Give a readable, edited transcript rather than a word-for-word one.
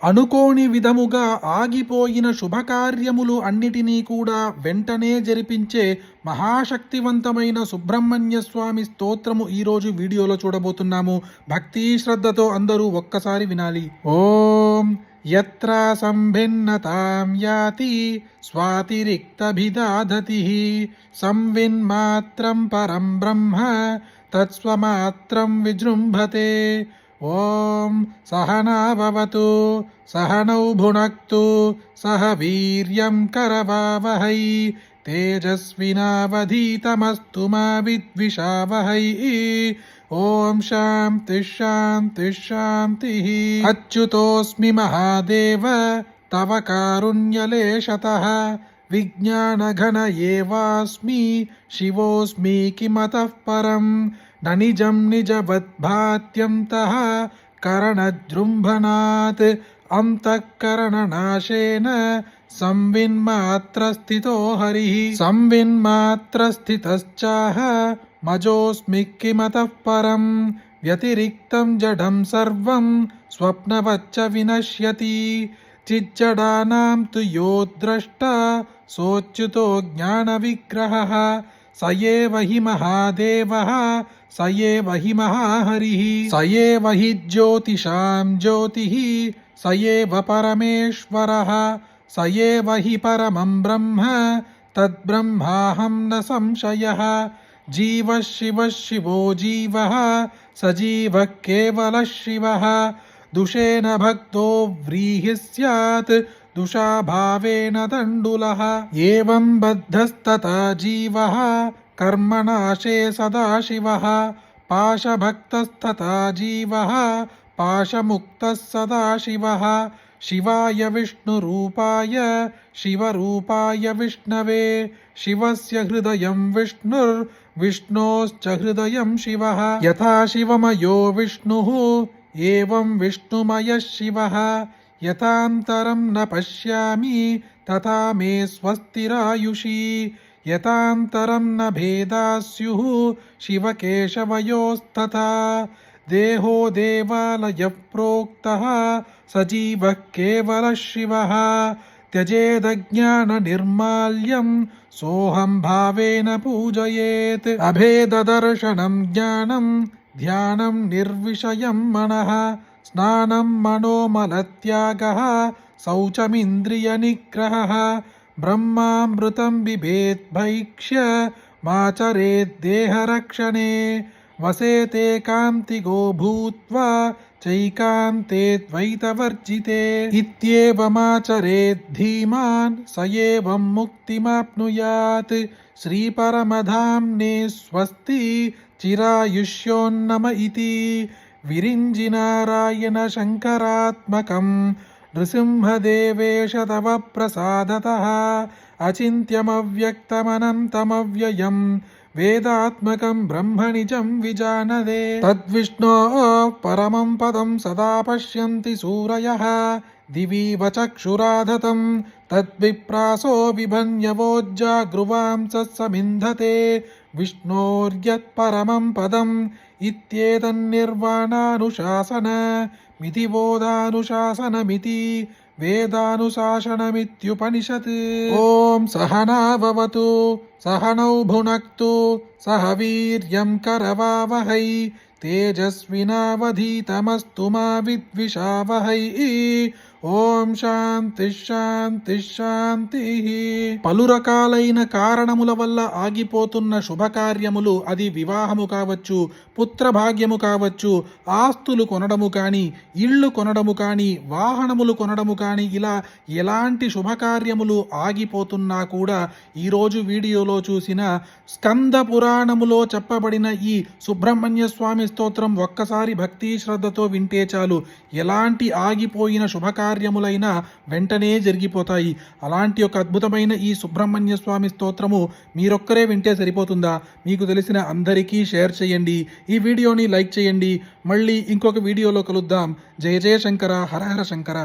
అనుకోని విధముగా ఆగిపోయిన శుభకార్యములు అన్నిటినీ కూడా వెంటనే జరిపించే మహాశక్తివంతమైన సుబ్రహ్మణ్య స్వామి స్తోత్రము ఈరోజు వీడియోలో చూడబోతున్నాము. భక్తి శ్రద్ధతో అందరూ ఒక్కసారి వినాలి. ఓం యత్ర సంభిన్నతాం యాతి స్వాతిరిక్తభిదాధతి సంవిన్మాత్రం పరం బ్రహ్మ తత్స్వమాత్రం విజృంభతే. ఓం సహనా భవతు సహనౌ భునక్తు సహ వీర్యం కరవావహై తేజస్వినావధీతమస్తు మా విద్విషావహై. ఓం శాంతి శాంతి శాంతి. అచ్యుతోస్మి మహాదేవ తవ కారుణ్యలేశతః విజ్ఞానఘన ఏవాస్మి శివోస్మి కిమతః పరం. నిజం నిజవద్భాత్యంతః కరణజృంభనాత్ అంతఃకరణనాశేన సంవిన్మాత్రస్థితో హరిః. సంవిన్మాత్రస్థితశ్చాహ మజోస్మి కిమతః పరం. వ్యతిరిక్తం జడం సర్వం స్వప్నవచ్చ వినశ్యతి. చిజ్జడానాం తు యో ద్రష్టా సోచ్యుతో జ్ఞానవిగ్రహः స ఏవ హి మహాదేవః స ఏవ హి మహాహరిః స ఏవ హి జ్యోతిషాం జ్యోతిః స ఏవ పరమేశ్వరः స ఏవ హి పరమం బ్రహ్మ తద్బ్రహ్మాహం న సంశయः. జీవః శివః శివో జీవः స జీవః కేవలः శివः. దుషేణ భక్తో వ్రీహిः స్యాత్ దుషాభావేన తండులః. ఏవం బద్ధస్తతా జీవः కర్మనాశే సదాశివः. పాశభక్తస్తతా జీవः పాశముక్తः సదాశివः. శివాయ విష్ణురూపాయ శివరూపాయ విష్ణవే శివస్య హృదయం విష్ణోశ్చ హృదయం శివః. యథా శివమయో విష్ణుః ఏవం విష్ణుమయః శివః. యథాంతరం న పశ్యామి తథా మే స్వస్తిరాయుషి. యథాంతరం న భేదాః స్యుః శివకేశవయోస్తథా. దేహో దేవాలయః ప్రోక్తః స జీవః కేవలः శివः. త్యజేదజ్ఞాననిర్మాల్యం సోహం భావేన పూజయేత్. అభేదదర్శనం జ్ఞానం ధ్యానం నిర్విషయం మనః. స్నానం మనోమలత్యాగః శౌచమింద్రియనిగ్రహः. బ్రహ్మామృతం బిభేద్భైక్ష్య మాచరేద్దేహరక్షణే. వసేతేకాంతిగో భూత్వా చైకాంతే ద్వైతవర్జితే. ఇత్యేవమాచరేద్ధీమాన్ స ఏవం ముక్తిమాప్నుయాత్. శ్రీపరమధామ్నే స్వస్తి చిరాయుష్యోన్నమ ఇతి. విరింజినారాయణ శంకరాత్మకం నృసింహదేవేశ తవ ప్రసాదతః. అచింత్యమవ్యక్తమనంతమవ్యయం వేదాత్మకం బ్రహ్మ నిజం విజానదే. తద్విష్ణోః పరమం పదం సదా పశ్యంతి సూరయః. దివీవ చక్షురాధతం తద్విప్రాసో బిభన్యవోజ్జాగృవాంసః సమింధతే. విష్ణోర్యత్పరమం పదం ఇత్యేతన్నిర్వాణానుశాసన మితి బోధానుశాసనమితి వేదానుశాసనమిత్యుపనిషత్. ఓం సహనా భవతు సహనౌ భునక్తు సహ వీర్యం కరవావహై తేజస్వినావధీతమస్తు మా విద్విషావహై. ఓం శాంతి శాంతి శాంతి. పలు రకాలైన కారణముల వల్ల ఆగిపోతున్న శుభకార్యములు, అది వివాహము కావచ్చు, పుత్రభాగ్యము కావచ్చు, ఆస్తులు కొనడము కానీ, ఇళ్ళు కొనడము కానీ, వాహనములు కొనడము కానీ, ఇలా ఎలాంటి శుభకార్యములు ఆగిపోతున్నా కూడా ఈరోజు వీడియోలో చూసిన స్కంద పురాణములో చెప్పబడిన ఈ సుబ్రహ్మణ్య స్వామి స్తోత్రం ఒక్కసారి భక్తి శ్రద్ధతో వింటే చాలు, ఎలాంటి ఆగిపోయిన శుభకార్యములైనా వెంటనే జరిగిపోతాయి. అలాంటి ఒక అద్భుతమైన ఈ సుబ్రహ్మణ్య స్వామి స్తోత్రము మీరొక్కరే వింటే సరిపోతుందా? మీకు తెలిసిన అందరికీ షేర్ చేయండి. ఈ వీడియోని లైక్ చేయండి. మళ్ళీ ఇంకొక వీడియోలో కలుద్దాం. జయ జయ శంకర, హర హర శంకర.